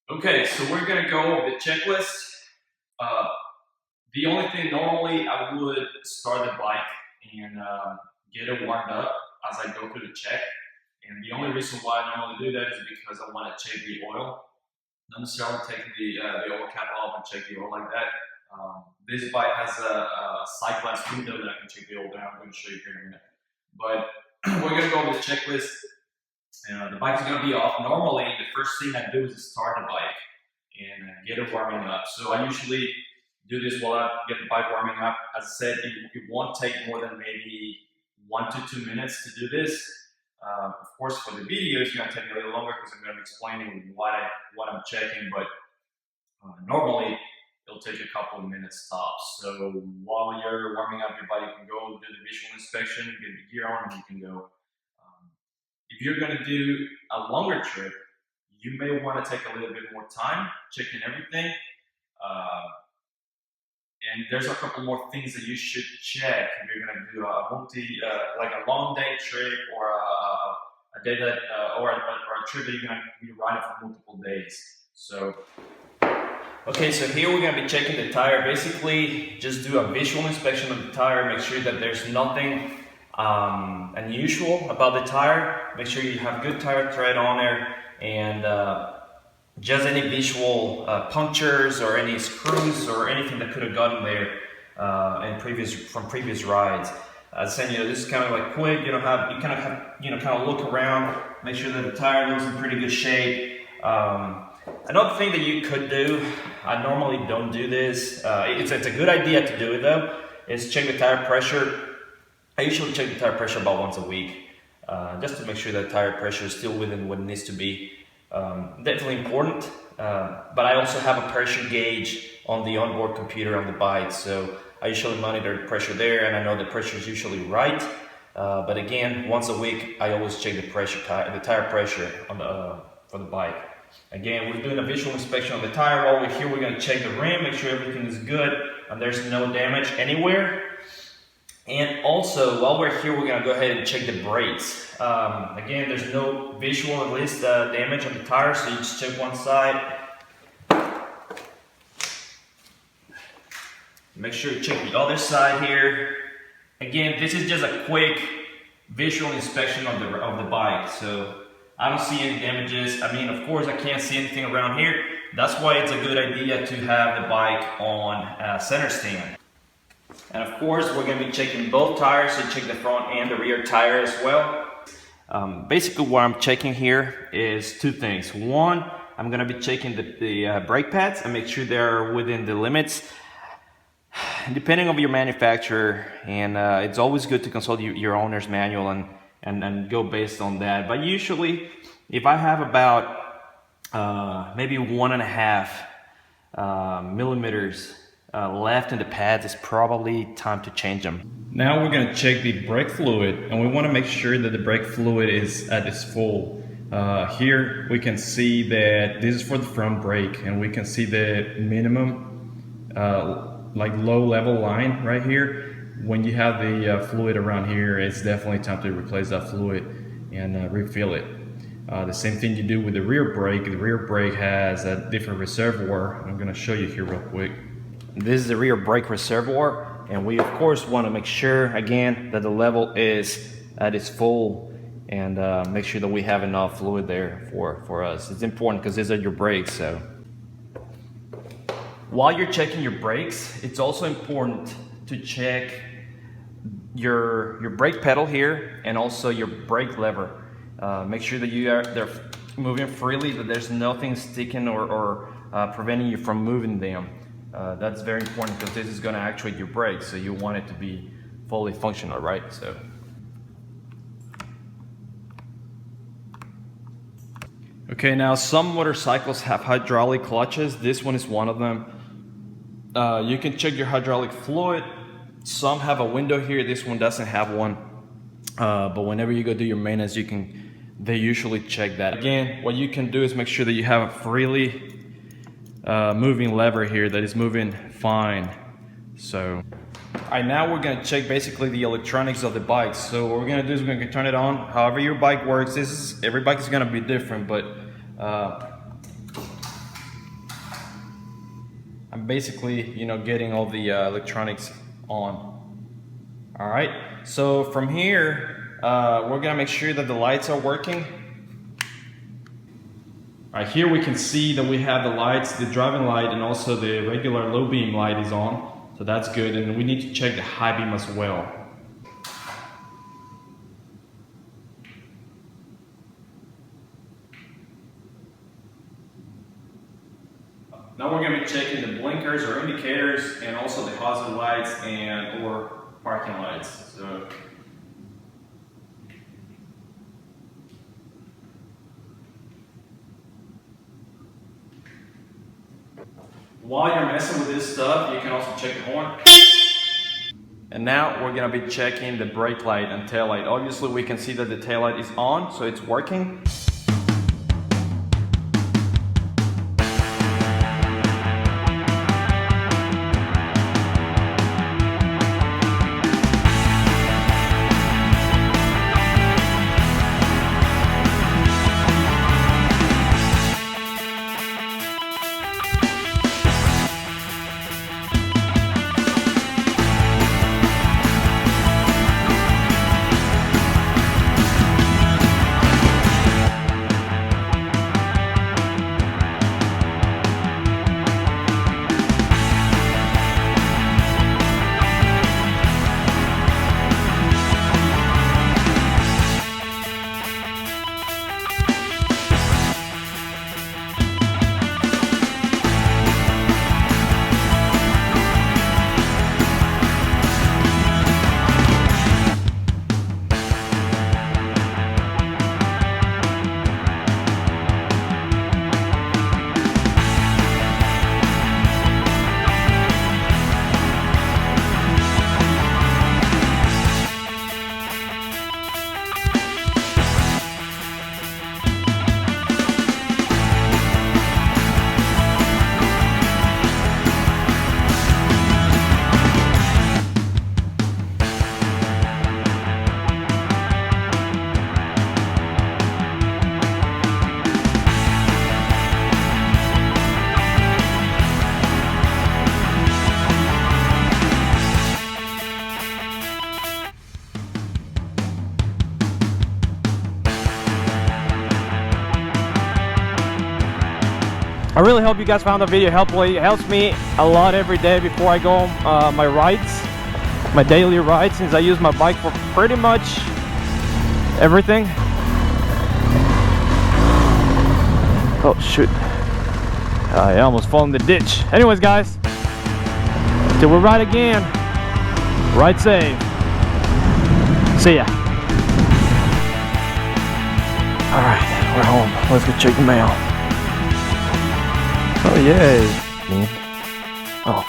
Okay, so we're gonna go over the checklist. Uh, the only thing normally I would start the bike and get it warmed up as I go through the check. And the only reason why I normally do that is because I want to check the oil, not necessarily taking the oil cap off and check the oil like that. This bike has a side glass window that I can check the oil down. I'm going to show you here in a minute. But we're going to go over the checklist. The bike's going to be off. Normally, the first thing I do is start the bike and get it warming up. So I usually do this while I get the bike warming up. As I said, it won't take more than maybe 1 to 2 minutes to do this. Of course, for the video, it's going to take me a little longer because I'm going to be explaining what I'm checking, but normally it'll take a couple of minutes tops. So while you're warming up your bike, you can go do the visual inspection, get the gear on, and you can go. If you're going to do a longer trip, you may want to take a little bit more time checking everything. And there's a couple more things that you should check if you're going to do like a long day trip or a day that, or a trip that you're going to be riding for multiple days. So, okay, so here we're going to be checking the tire. Basically, just do a visual inspection of the tire. Make sure that there's nothing unusual about the tire. Make sure you have good tire tread on there, and just any visual punctures or any screws or anything that could have gotten there from previous rides. As I said, this is kind of like quick. You kind of look around, make sure that the tire looks in pretty good shape. Another thing that you could do, I normally don't do this. It's a good idea to do it though. Is check the tire pressure. I usually check the tire pressure about once a week, just to make sure that tire pressure is still within what it needs to be. Definitely important, but I also have a pressure gauge on the onboard computer on the bike, so I usually monitor the pressure there, and I know the pressure is usually right. But again, once a week, I always check the tire pressure on for the bike. Again, we're doing a visual inspection of the tire. Over here, we're going to check the rim, make sure everything is good and there's no damage anywhere. And also, while we're here, we're going to go ahead and check the brakes. Again, there's no visual, at least, damage on the tire, so you just check one side. Make sure you check the other side here. Again, this is just a quick visual inspection of the bike, so I don't see any damages. I mean, of course, I can't see anything around here. That's why it's a good idea to have the bike on center stand. And of course, we're going to be checking both tires, so check the front and the rear tire as well. Basically, what I'm checking here is two things. One, I'm going to be checking the brake pads and make sure they're within the limits. Depending on your manufacturer, and it's always good to consult your owner's manual and go based on that. But usually, if I have about maybe 1.5 millimeters left in the pads, it's probably time to change them. Now we're going to check the brake fluid, and we want to make sure that the brake fluid is at its full. Here we can see that this is for the front brake, and we can see the minimum like low level line right here. When you have the fluid around here, it's definitely time to replace that fluid and refill it. The same thing you do with the rear brake. The rear brake has a different reservoir. I'm going to show you here real quick. This is the rear brake reservoir, and we of course want to make sure again that the level is at its full, and make sure that we have enough fluid there for us. It's important because these are your brakes. So while you're checking your brakes, it's also important to check your brake pedal here and also your brake lever. Make sure that they're moving freely, that there's nothing sticking or preventing you from moving them. That's very important because this is going to actuate your brakes, so you want it to be fully functional, right? So okay, now some motorcycles have hydraulic clutches. This one is one of them. You can check your hydraulic fluid. Some have a window here. This one doesn't have one. But whenever you go do your maintenance, they usually check that. Again, what you can do is make sure that you have a freely moving lever here that is moving fine. So, all right, now we're gonna check basically the electronics of the bike. So what we're gonna do is we're gonna turn it on. However your bike works, every bike is gonna be different, but I'm basically, you know, getting all the electronics on. All right, so from here, we're gonna make sure that the lights are working. All right, here we can see that we have the lights, the driving light and also the regular low beam light is on. So that's good, and we need to check the high beam as well. Now we're gonna be checking the blinkers or indicators and also the hazard lights and or parking lights. So while you're messing with this stuff, you can also check the horn. And now we're gonna be checking the brake light and tail light. Obviously we can see that the tail light is on, so it's working. I really hope you guys found the video helpful. It helps me a lot every day before I go on my rides, my daily rides, since I use my bike for pretty much everything. Oh shoot, I almost fell in the ditch. Anyways guys, till we ride again, ride safe. See ya. Alright, we're home. Let's go check the mail. Oh yay! Oh,